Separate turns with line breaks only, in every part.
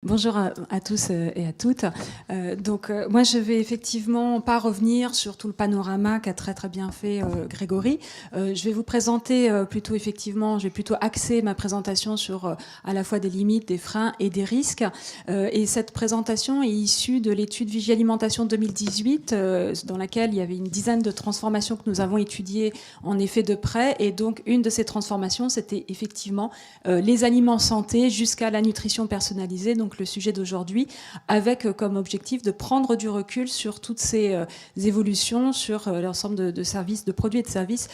Bonjour à tous et à toutes. Moi, je vais effectivement pas revenir sur tout le panorama qu'a très très bien fait Grégory. Je vais vous présenter plutôt effectivement, je vais plutôt axer ma présentation sur à la fois des limites, des freins et des risques. Et cette présentation est issue de l'étude Vigie Alimentation 2018, dans laquelle il y avait une dizaine de transformations que nous avons étudiées en effet de près. Et donc, une de ces transformations, c'était effectivement les aliments santé jusqu'à la nutrition personnalisée. Donc, le sujet d'aujourd'hui, avec comme objectif de prendre du recul sur toutes ces évolutions, sur l'ensemble de services, de produits et de services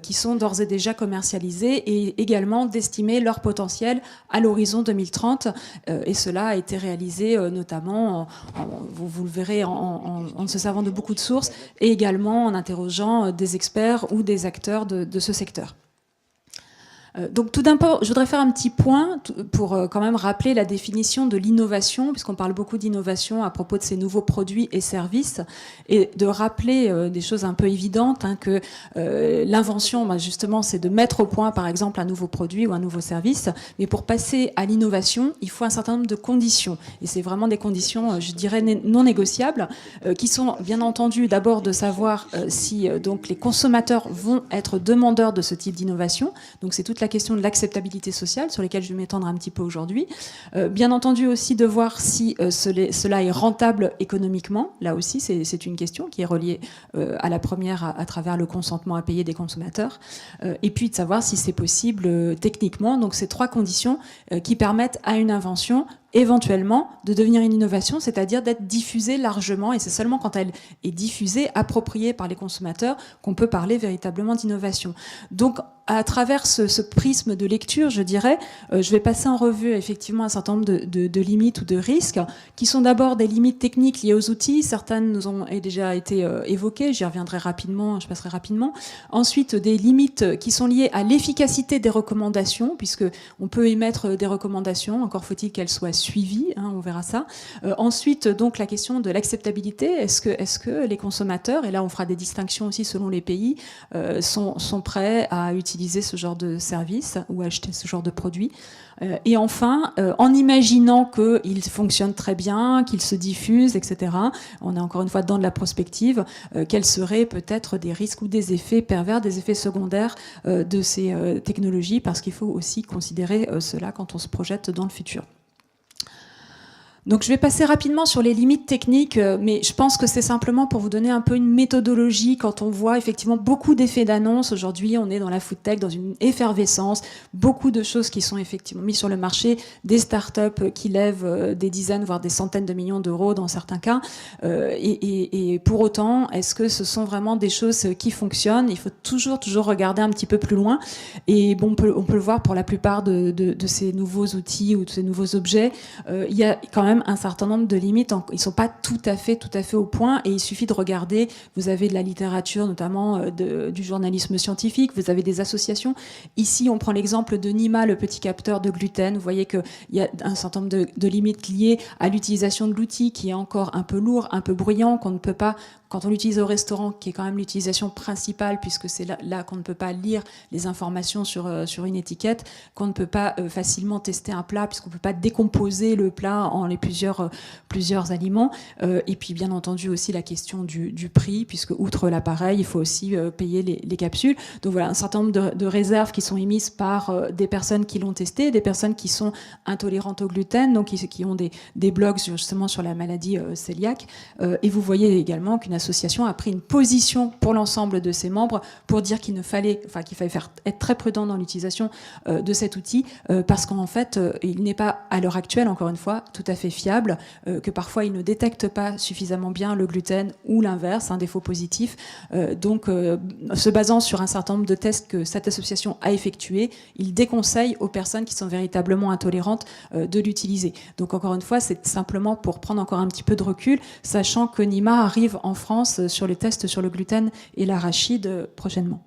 qui sont d'ores et déjà commercialisés, et également d'estimer leur potentiel à l'horizon 2030. Et cela a été réalisé notamment, vous le verrez, en se servant de beaucoup de sources, et également en interrogeant des experts ou des acteurs de ce secteur. Donc tout d'abord, je voudrais faire un petit point pour quand même rappeler la définition de l'innovation, puisqu'on parle beaucoup d'innovation à propos de ces nouveaux produits et services, et de rappeler des choses un peu évidentes, que l'invention, justement, c'est de mettre au point, par exemple, un nouveau produit ou un nouveau service, mais pour passer à l'innovation, il faut un certain nombre de conditions, et c'est vraiment des conditions, je dirais, non négociables, qui sont, bien entendu, d'abord de savoir si donc les consommateurs vont être demandeurs de ce type d'innovation, donc c'est toute la question de l'acceptabilité sociale sur lesquelles je vais m'étendre un petit peu aujourd'hui. Bien entendu aussi de voir si cela est rentable économiquement. Là aussi, c'est une question qui est reliée à la première à travers le consentement à payer des consommateurs. Et puis de savoir si c'est possible techniquement. Donc ces trois conditions qui permettent à une invention éventuellement de devenir une innovation, c'est-à-dire d'être diffusée largement, et c'est seulement quand elle est diffusée, appropriée par les consommateurs, qu'on peut parler véritablement d'innovation. Donc, à travers ce prisme de lecture, je dirais, je vais passer en revue effectivement un certain nombre de limites ou de risques, qui sont d'abord des limites techniques liées aux outils. Certaines nous ont déjà été évoquées, j'y reviendrai rapidement, je passerai rapidement. Ensuite, des limites qui sont liées à l'efficacité des recommandations, puisque on peut émettre des recommandations, encore faut-il qu'elles soient suivies, on verra ça. Ensuite, donc la question de l'acceptabilité, est-ce que les consommateurs, et là on fera des distinctions aussi selon les pays, sont prêts à utiliser ce genre de service ou acheter ce genre de produit. Et enfin, en imaginant qu'il fonctionne très bien, qu'il se diffuse, etc., on est encore une fois dans de la prospective, quels seraient peut-être des risques ou des effets pervers, des effets secondaires de ces technologies, parce qu'il faut aussi considérer cela quand on se projette dans le futur. Donc je vais passer rapidement sur les limites techniques, mais je pense que c'est simplement pour vous donner un peu une méthodologie quand on voit effectivement beaucoup d'effets d'annonce. Aujourd'hui, on est dans la food tech, dans une effervescence, beaucoup de choses qui sont effectivement mises sur le marché, des startups qui lèvent des dizaines, voire des centaines de millions d'euros dans certains cas. Et pour autant, est-ce que ce sont vraiment des choses qui fonctionnent? Il faut toujours regarder un petit peu plus loin. Et bon, on peut le voir pour la plupart de ces nouveaux outils ou de ces nouveaux objets. Il y a quand même un certain nombre de limites, ils sont pas tout à fait au point, et il suffit de regarder, vous avez de la littérature, notamment du journalisme scientifique, vous avez des associations. Ici, on prend l'exemple de Nima, le petit capteur de gluten. Vous voyez qu'il y a un certain nombre de limites liées à l'utilisation de l'outil, qui est encore un peu lourd, un peu bruyant, qu'on ne peut pas, quand on l'utilise au restaurant, qui est quand même l'utilisation principale, puisque c'est là qu'on ne peut pas lire les informations sur une étiquette, qu'on ne peut pas facilement tester un plat, puisqu'on ne peut pas décomposer le plat en les plusieurs aliments. Et puis, bien entendu, aussi la question du prix, puisque outre l'appareil, il faut aussi payer les capsules. Donc voilà, un certain nombre de réserves qui sont émises par des personnes qui l'ont testé, des personnes qui sont intolérantes au gluten, donc qui ont des blogs justement sur la maladie cœliaque. Et vous voyez également qu'une association a pris une position pour l'ensemble de ses membres pour dire qu'il fallait être très prudent dans l'utilisation de cet outil, parce qu'en fait, il n'est pas, à l'heure actuelle, encore une fois, tout à fait fiable, que parfois il ne détecte pas suffisamment bien le gluten ou l'inverse, un défaut positif. Donc, se basant sur un certain nombre de tests que cette association a effectués, il déconseille aux personnes qui sont véritablement intolérantes de l'utiliser. Donc, encore une fois, c'est simplement pour prendre encore un petit peu de recul, sachant que Nima arrive en France sur les tests sur le gluten et l'arachide prochainement.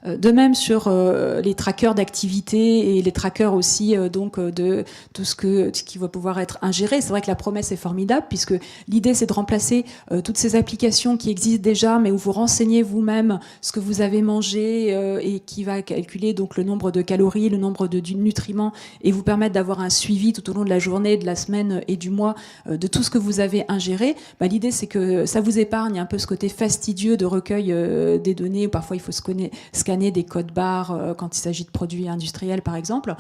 De même sur les trackers d'activité et les trackers aussi donc de tout ce qui va pouvoir être ingéré. C'est vrai que la promesse est formidable puisque l'idée c'est de remplacer toutes ces applications qui existent déjà mais où vous renseignez vous-même ce que vous avez mangé et qui va calculer donc le nombre de calories, le nombre de nutriments et vous permettre d'avoir un suivi tout au long de la journée, de la semaine et du mois de tout ce que vous avez ingéré. L'idée c'est que ça vous épargne un peu ce côté fastidieux de recueil des données. Parfois il faut scanner des codes barres quand il s'agit de produits industriels par exemple.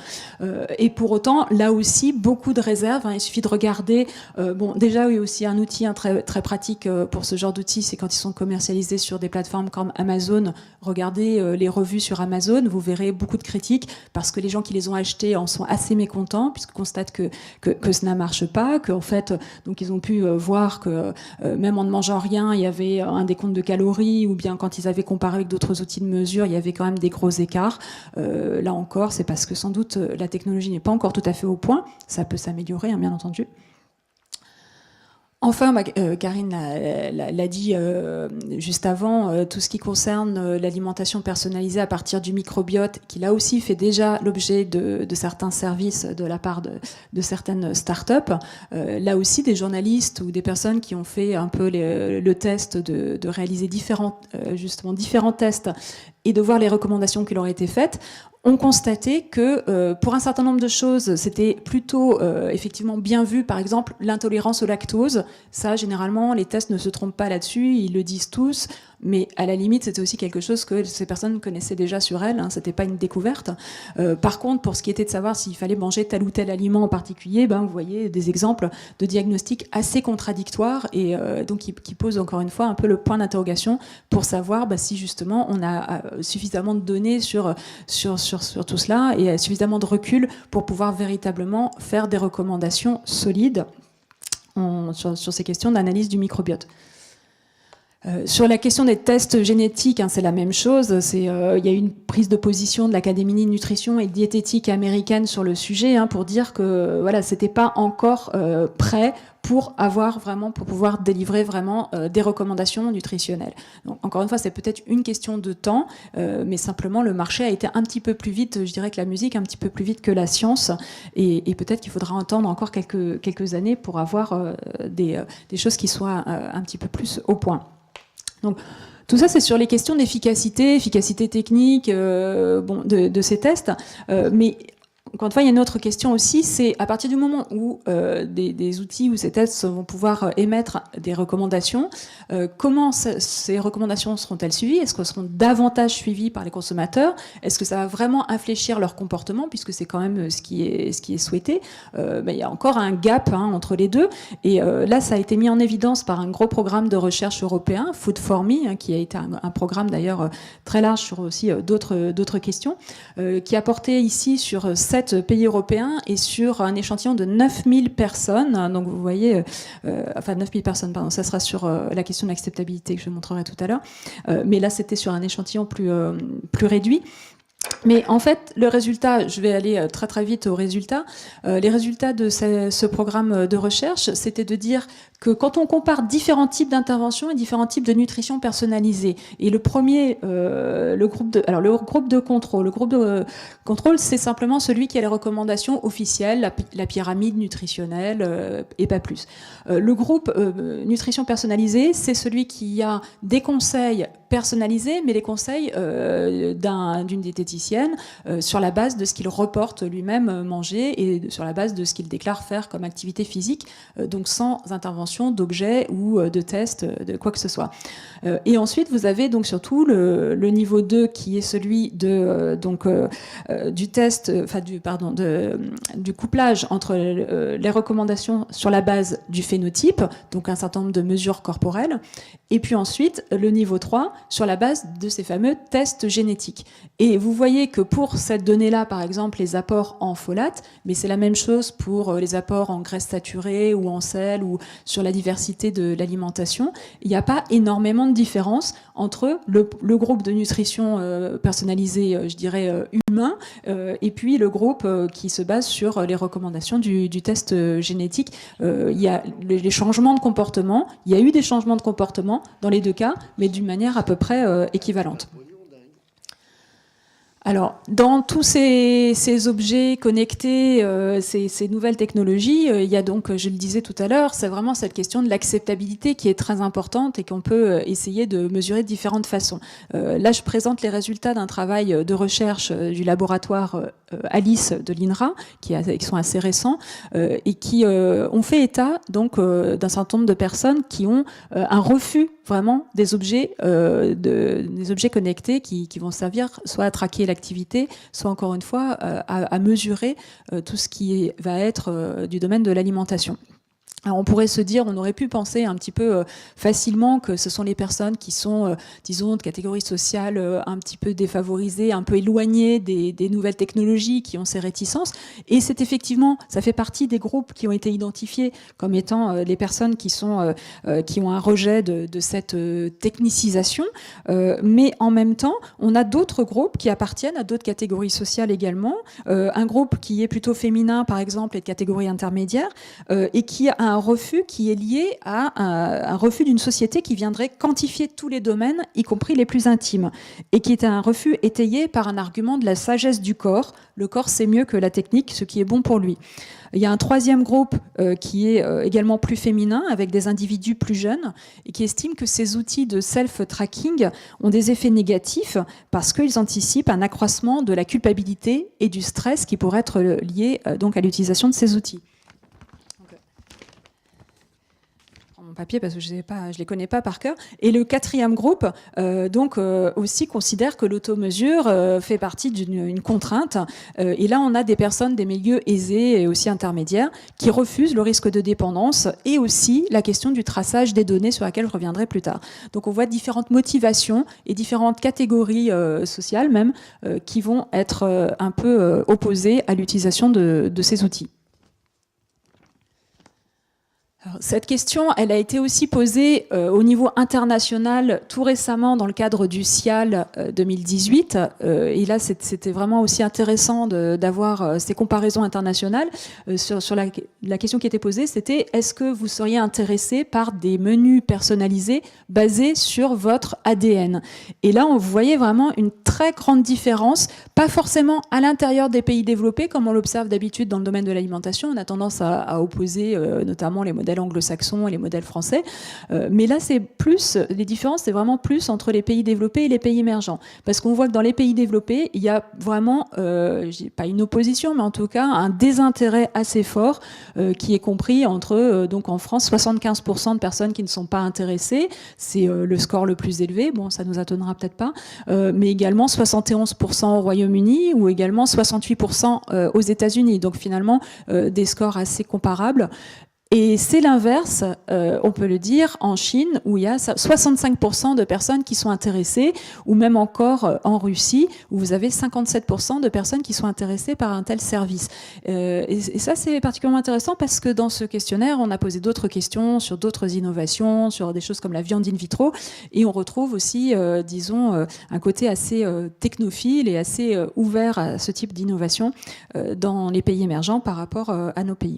Et pour autant, là aussi, beaucoup de réserves. Il suffit de regarder. Bon, déjà, il y a aussi un outil très, très pratique pour ce genre d'outils, c'est quand ils sont commercialisés sur des plateformes comme Amazon. Regardez les revues sur Amazon, vous verrez beaucoup de critiques parce que les gens qui les ont achetés en sont assez mécontents puisqu'ils constatent que ça ne marche pas, qu'en fait, donc ils ont pu voir que même en ne mangeant rien, il y avait un décompte de calories ou bien quand ils avaient comparé avec d'autres outils de mesure, il y avait quand même des gros écarts. Là encore, c'est parce que sans doute la technologie n'est pas encore tout à fait au point. Ça peut s'améliorer, hein, bien entendu. Enfin, Karine l'a dit juste avant, tout ce qui concerne l'alimentation personnalisée à partir du microbiote, qui là aussi fait déjà l'objet de certains services de la part de certaines startups. Là aussi, des journalistes ou des personnes qui ont fait un peu le test de réaliser différents tests et de voir les recommandations qui leur ont été faites, ont constaté que pour un certain nombre de choses, c'était plutôt effectivement bien vu. Par exemple, l'intolérance au lactose. Ça, généralement, les tests ne se trompent pas là-dessus. Ils le disent tous. Mais à la limite, c'était aussi quelque chose que ces personnes connaissaient déjà sur elles. Hein, c'était pas une découverte. Par contre, pour ce qui était de savoir s'il fallait manger tel ou tel aliment en particulier, vous voyez des exemples de diagnostics assez contradictoires et donc qui posent encore une fois un peu le point d'interrogation pour savoir si justement on a suffisamment de données sur tout cela et suffisamment de recul pour pouvoir véritablement faire des recommandations solides sur ces questions d'analyse du microbiote. Sur la question des tests génétiques, c'est la même chose. Il y a eu une prise de position de l'Académie de nutrition et de diététique américaine sur le sujet pour dire que voilà, c'était pas encore prêt pour pouvoir délivrer vraiment des recommandations nutritionnelles. Donc, encore une fois, c'est peut-être une question de temps, mais simplement le marché a été un petit peu plus vite, je dirais que la musique, un petit peu plus vite que la science, et peut-être qu'il faudra attendre encore quelques années pour avoir des choses qui soient un petit peu plus au point. Donc, tout ça, c'est sur les questions d'efficacité technique de ces tests. Mais encore une fois, il y a une autre question aussi, c'est à partir du moment où des outils ou ces tests vont pouvoir émettre des recommandations, comment ces recommandations seront-elles suivies? Est-ce qu'elles seront davantage suivies par les consommateurs? Est-ce que ça va vraiment infléchir leur comportement, puisque c'est quand même ce qui est souhaité? Il y a encore un gap entre les deux. Et là, ça a été mis en évidence par un gros programme de recherche européen, Food for Me, qui a été un programme d'ailleurs très large sur aussi d'autres questions, qui a porté ici sur 7 pays européens et sur un échantillon de 9000 personnes. Donc vous voyez, 9000 personnes, pardon, ça sera sur la question de l'acceptabilité que je montrerai tout à l'heure. Mais là, c'était sur un échantillon plus réduit. Mais en fait, le résultat, je vais aller très très vite aux résultats. Les résultats de ce programme de recherche, c'était de dire que quand on compare différents types d'interventions et différents types de nutrition personnalisée, et le premier, le groupe de contrôle. Le groupe de contrôle, c'est simplement celui qui a les recommandations officielles, la pyramide nutritionnelle et pas plus. Le groupe nutrition personnalisée, c'est celui qui a des conseils personnalisés, mais les conseils d'une diététicienne sur la base de ce qu'il reporte lui-même manger et sur la base de ce qu'il déclare faire comme activité physique, donc sans intervention d'objets ou de tests, de quoi que ce soit. Et ensuite, vous avez donc surtout le niveau 2 qui est celui du test, du couplage entre les recommandations sur la base du phénotype, donc un certain nombre de mesures corporelles, et puis ensuite le niveau 3 sur la base de ces fameux tests génétiques. Et vous voyez que pour cette donnée-là, par exemple, les apports en folate, mais c'est la même chose pour les apports en graisses saturées ou en sel ou sur la diversité de l'alimentation, il n'y a pas énormément de différence entre le groupe de nutrition personnalisée, je dirais, humain, et puis le groupe qui se base sur les recommandations du test génétique. Il y a les changements de comportement, il y a eu des changements de comportement dans les deux cas, mais d'une manière à peu près équivalente. Alors, dans tous ces objets connectés, ces nouvelles technologies, il y a donc, je le disais tout à l'heure, c'est vraiment cette question de l'acceptabilité qui est très importante et qu'on peut essayer de mesurer de différentes façons. Là, je présente les résultats d'un travail de recherche du laboratoire Alice de l'INRA, qui sont assez récents, et qui ont fait état donc d'un certain nombre de personnes qui ont un refus vraiment des objets connectés qui vont servir soit à traquer l'activité, soit encore une fois à mesurer tout ce qui va être du domaine de l'alimentation. Alors on pourrait se dire, on aurait pu penser un petit peu facilement que ce sont les personnes qui sont, disons, de catégorie sociale un petit peu défavorisées, un peu éloignées des nouvelles technologies, qui ont ces réticences. Et c'est effectivement, ça fait partie des groupes qui ont été identifiés comme étant les personnes qui ont un rejet de cette technicisation. Mais en même temps, on a d'autres groupes qui appartiennent à d'autres catégories sociales également. Un groupe qui est plutôt féminin, par exemple, et de catégorie intermédiaire, et qui a un refus qui est lié à un refus d'une société qui viendrait quantifier tous les domaines, y compris les plus intimes, et qui est un refus étayé par un argument de la sagesse du corps. Le corps sait mieux que la technique, ce qui est bon pour lui. Il y a un troisième groupe qui est également plus féminin, avec des individus plus jeunes, et qui estime que ces outils de self-tracking ont des effets négatifs parce qu'ils anticipent un accroissement de la culpabilité et du stress qui pourrait être lié donc à l'utilisation de ces outils. Papier parce que je les connais pas par cœur. Et le quatrième groupe aussi considère que l'automesure fait partie d'une contrainte. Et là, on a des personnes des milieux aisés et aussi intermédiaires qui refusent le risque de dépendance et aussi la question du traçage des données sur laquelle je reviendrai plus tard. Donc on voit différentes motivations et différentes catégories sociales même qui vont être un peu opposées à l'utilisation de ces outils. Alors, cette question, elle a été aussi posée au niveau international tout récemment dans le cadre du CIAL 2018. Et là, c'était vraiment aussi intéressant d'avoir ces comparaisons internationales. Sur la question qui était posée, c'était est-ce que vous seriez intéressé par des menus personnalisés basés sur votre ADN? Et là, vous voyez vraiment une très grande différence, pas forcément à l'intérieur des pays développés, comme on l'observe d'habitude dans le domaine de l'alimentation. On a tendance à opposer notamment les modèles anglo-saxons et les modèles français. Mais là, les différences, c'est vraiment plus entre les pays développés et les pays émergents. Parce qu'on voit que dans les pays développés, il y a vraiment, pas une opposition, mais en tout cas, un désintérêt assez fort qui est compris entre, donc en France, 75% de personnes qui ne sont pas intéressées. C'est le score le plus élevé. Bon, ça nous étonnera peut-être pas. Mais également 71% au Royaume-Uni ou également 68% aux États-Unis. Donc finalement, des scores assez comparables. Et c'est l'inverse, on peut le dire, en Chine, où il y a 65% de personnes qui sont intéressées, ou même encore en Russie, où vous avez 57% de personnes qui sont intéressées par un tel service. Et ça, c'est particulièrement intéressant parce que dans ce questionnaire, on a posé d'autres questions sur d'autres innovations, sur des choses comme la viande in vitro, et on retrouve aussi, disons, un côté assez technophile et assez ouvert à ce type d'innovation dans les pays émergents par rapport à nos pays.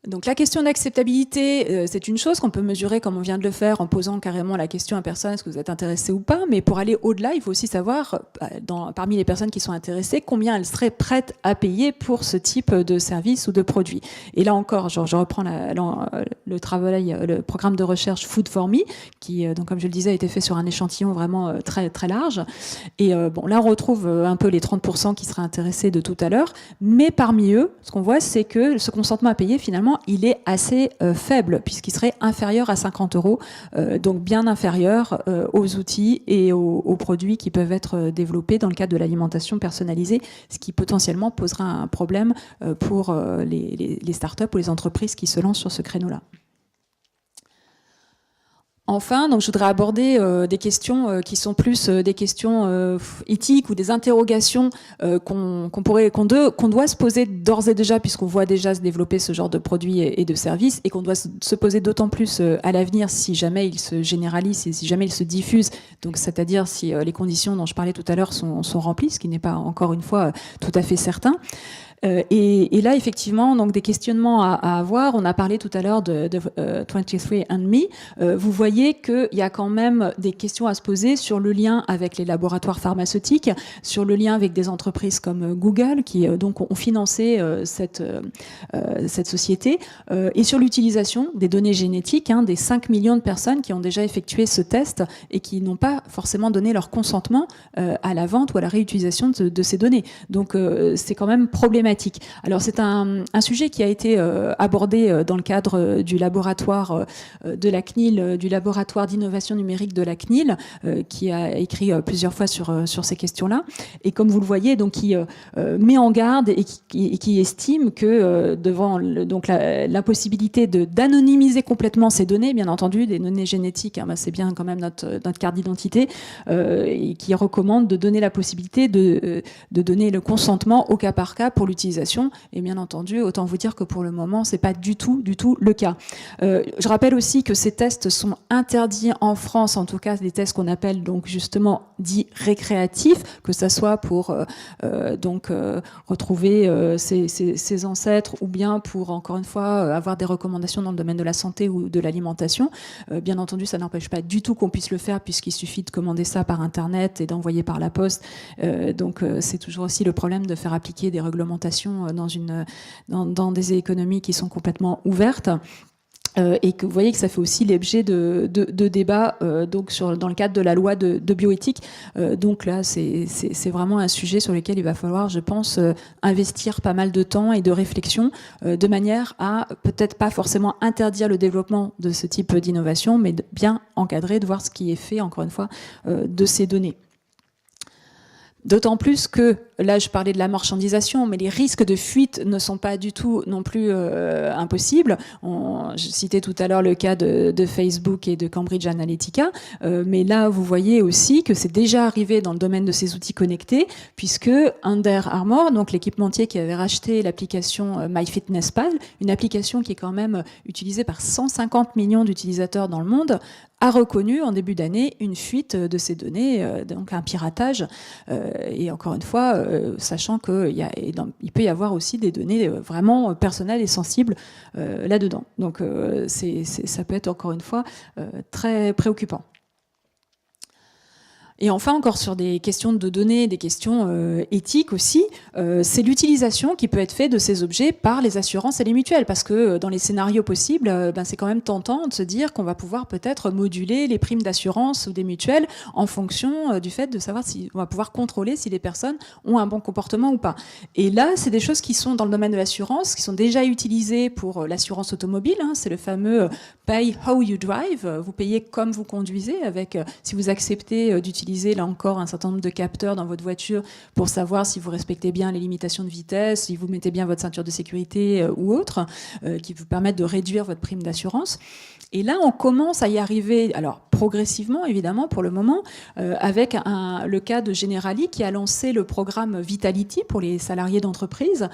Donc la question d'acceptabilité, c'est une chose qu'on peut mesurer comme on vient de le faire en posant carrément la question à personne, est-ce que vous êtes intéressé ou pas, mais pour aller au-delà, il faut aussi savoir, parmi les personnes qui sont intéressées, combien elles seraient prêtes à payer pour ce type de service ou de produit. Et là encore, je reprends le programme de recherche Food for Me, qui, donc, comme je le disais, a été fait sur un échantillon vraiment très, très large. Et bon, là, on retrouve un peu les 30% qui seraient intéressés de tout à l'heure, mais parmi eux, ce qu'on voit, c'est que ce consentement à payer, finalement, il est assez faible puisqu'il serait inférieur à 50 €, donc bien inférieur aux outils et aux produits qui peuvent être développés dans le cadre de l'alimentation personnalisée, ce qui potentiellement posera un problème pour les startups ou les entreprises qui se lancent sur ce créneau-là. Enfin, donc je voudrais aborder des questions qui sont plus des questions éthiques ou des interrogations qu'on doit se poser d'ores et déjà, puisqu'on voit déjà se développer ce genre de produits et de services, et qu'on doit se poser d'autant plus à l'avenir si jamais ils se généralisent et si jamais ils se diffusent, donc c'est-à-dire si les conditions dont je parlais tout à l'heure sont remplies, ce qui n'est pas encore une fois tout à fait certain. Et là, effectivement, donc des questionnements à avoir. On a parlé tout à l'heure de 23andMe. Vous voyez qu'il y a quand même des questions à se poser sur le lien avec les laboratoires pharmaceutiques, sur le lien avec des entreprises comme Google, qui donc ont financé cette société, et sur l'utilisation des données génétiques des 5 millions de personnes qui ont déjà effectué ce test et qui n'ont pas forcément donné leur consentement à la vente ou à la réutilisation de ces données. Donc c'est quand même problématique. Alors c'est un sujet qui a été abordé dans le cadre du laboratoire de la CNIL, du laboratoire d'innovation numérique de la CNIL, qui a écrit plusieurs fois sur ces questions-là. Et comme vous le voyez, donc qui met en garde et qui estime que devant donc l'impossibilité d'anonymiser complètement ces données, bien entendu, des données génétiques, c'est bien quand même notre carte d'identité, et qui recommande de donner la possibilité de donner le consentement au cas par cas pour l'utilisation. Et bien entendu, autant vous dire que pour le moment, c'est pas du tout le cas. Je rappelle aussi que ces tests sont interdits en France, en tout cas des tests qu'on appelle donc justement dits récréatifs, que ça soit pour retrouver ses ancêtres ou bien pour, encore une fois, avoir des recommandations dans le domaine de la santé ou de l'alimentation. Bien entendu, ça n'empêche pas du tout qu'on puisse le faire, puisqu'il suffit de commander ça par Internet et d'envoyer par la poste. Donc c'est toujours aussi le problème de faire appliquer des réglementations dans des économies qui sont complètement ouvertes. Et que vous voyez que ça fait aussi l'objet de débats donc dans le cadre de la loi de bioéthique. Donc là, c'est vraiment un sujet sur lequel il va falloir, je pense, investir pas mal de temps et de réflexion, de manière à peut-être pas forcément interdire le développement de ce type d'innovation, mais de bien encadrer, de voir ce qui est fait, encore une fois, de ces données. D'autant plus que, là je parlais de la marchandisation, mais les risques de fuite ne sont pas du tout non plus impossibles. Je citais tout à l'heure le cas de Facebook et de Cambridge Analytica, mais là vous voyez aussi que c'est déjà arrivé dans le domaine de ces outils connectés, puisque Under Armour, donc l'équipementier qui avait racheté l'application MyFitnessPal, une application qui est quand même utilisée par 150 millions d'utilisateurs dans le monde, a reconnu en début d'année une fuite de ces données, donc un piratage. Et encore une fois, sachant qu'il peut y avoir aussi des données vraiment personnelles et sensibles là-dedans. Donc ça peut être encore une fois très préoccupant. Et enfin, encore sur des questions de données, des questions éthiques aussi, c'est l'utilisation qui peut être faite de ces objets par les assurances et les mutuelles. Parce que dans les scénarios possibles, c'est quand même tentant de se dire qu'on va pouvoir peut-être moduler les primes d'assurance ou des mutuelles en fonction du fait de savoir si on va pouvoir contrôler si les personnes ont un bon comportement ou pas. Et là, c'est des choses qui sont dans le domaine de l'assurance, qui sont déjà utilisées pour l'assurance automobile. C'est le fameux Pay How You Drive. Vous payez comme vous conduisez, avec si vous acceptez d'utiliser là encore un certain nombre de capteurs dans votre voiture pour savoir si vous respectez bien les limitations de vitesse, si vous mettez bien votre ceinture de sécurité ou autre, qui vous permettent de réduire votre prime d'assurance. Et là, on commence à y arriver, alors progressivement évidemment pour le moment, avec le cas de Generali qui a lancé le programme Vitality pour les salariés d'entreprise,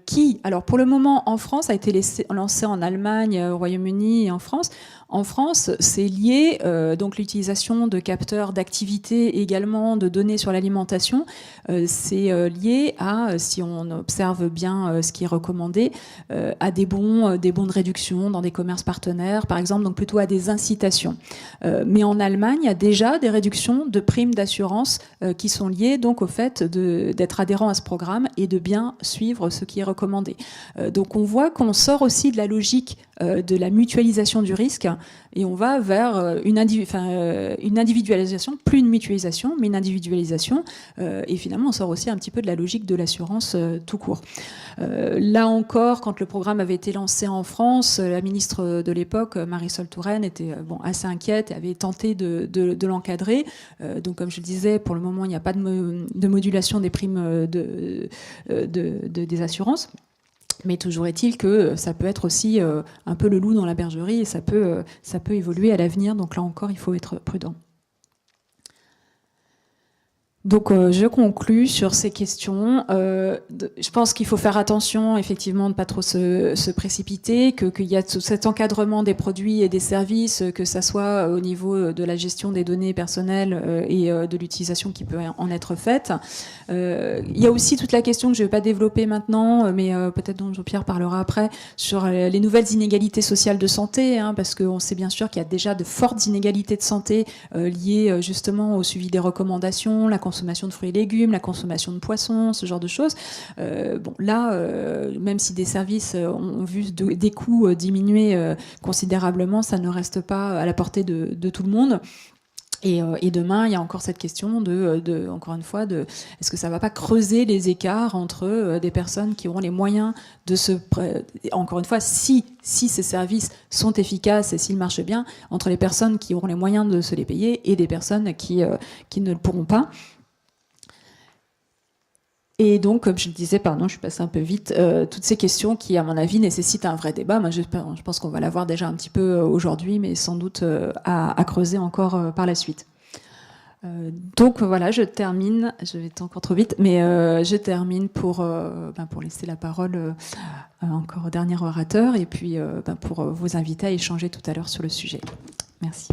qui, alors pour le moment en France, a été lancé en Allemagne, au Royaume-Uni et en France. En France, c'est lié, donc l'utilisation de capteurs d'activité et également de données sur l'alimentation, c'est lié à, si on observe bien ce qui est recommandé, à des bons de réduction dans des commerces partenaires, par exemple, donc plutôt à des incitations. Mais en Allemagne, il y a déjà des réductions de primes d'assurance qui sont liées donc au fait d'être adhérent à ce programme et de bien suivre ce qui est recommandé. Donc on voit qu'on sort aussi de la logique de la mutualisation du risque et on va vers une individualisation, plus une mutualisation, mais une individualisation. Et finalement, on sort aussi un petit peu de la logique de l'assurance tout court. Là encore, quand le programme avait été lancé en France, la ministre de l'époque, Marisol Touraine, était assez inquiète et avait tenté de l'encadrer. Donc, comme je le disais, pour le moment, il n'y a pas de modulation des primes des assurances. Mais toujours est-il que ça peut être aussi un peu le loup dans la bergerie et ça peut évoluer à l'avenir. Donc là encore, il faut être prudent. Donc, je conclus sur ces questions. Je pense qu'il faut faire attention, effectivement, de pas trop se précipiter, qu'il y a tout cet encadrement des produits et des services, que ça soit au niveau de la gestion des données personnelles et de l'utilisation qui peut en être faite. Il y a aussi toute la question que je ne vais pas développer maintenant, mais peut-être dont Jean-Pierre parlera après, sur les nouvelles inégalités sociales de santé, hein, parce qu'on sait bien sûr qu'il y a déjà de fortes inégalités de santé liées justement au suivi des recommandations, la consommation de fruits et légumes, la consommation de poissons, ce genre de choses. Bon, là, même si des services ont vu des coûts diminuer considérablement, ça ne reste pas à la portée de tout le monde. Et demain, il y a encore cette question encore une fois, est-ce que ça va pas creuser les écarts entre des personnes qui auront les moyens de encore une fois, si ces services sont efficaces et s'ils marchent bien, entre les personnes qui auront les moyens de se les payer et des personnes qui ne le pourront pas. Et donc, comme je le disais, pardon, je suis passée un peu vite, toutes ces questions qui, à mon avis, nécessitent un vrai débat. Moi, je pense qu'on va l'avoir déjà un petit peu aujourd'hui, mais sans doute à creuser encore par la suite. Donc voilà, je termine. Je vais être encore trop vite, mais je termine pour laisser la parole encore au dernier orateur et puis pour vous inviter à échanger tout à l'heure sur le sujet. Merci.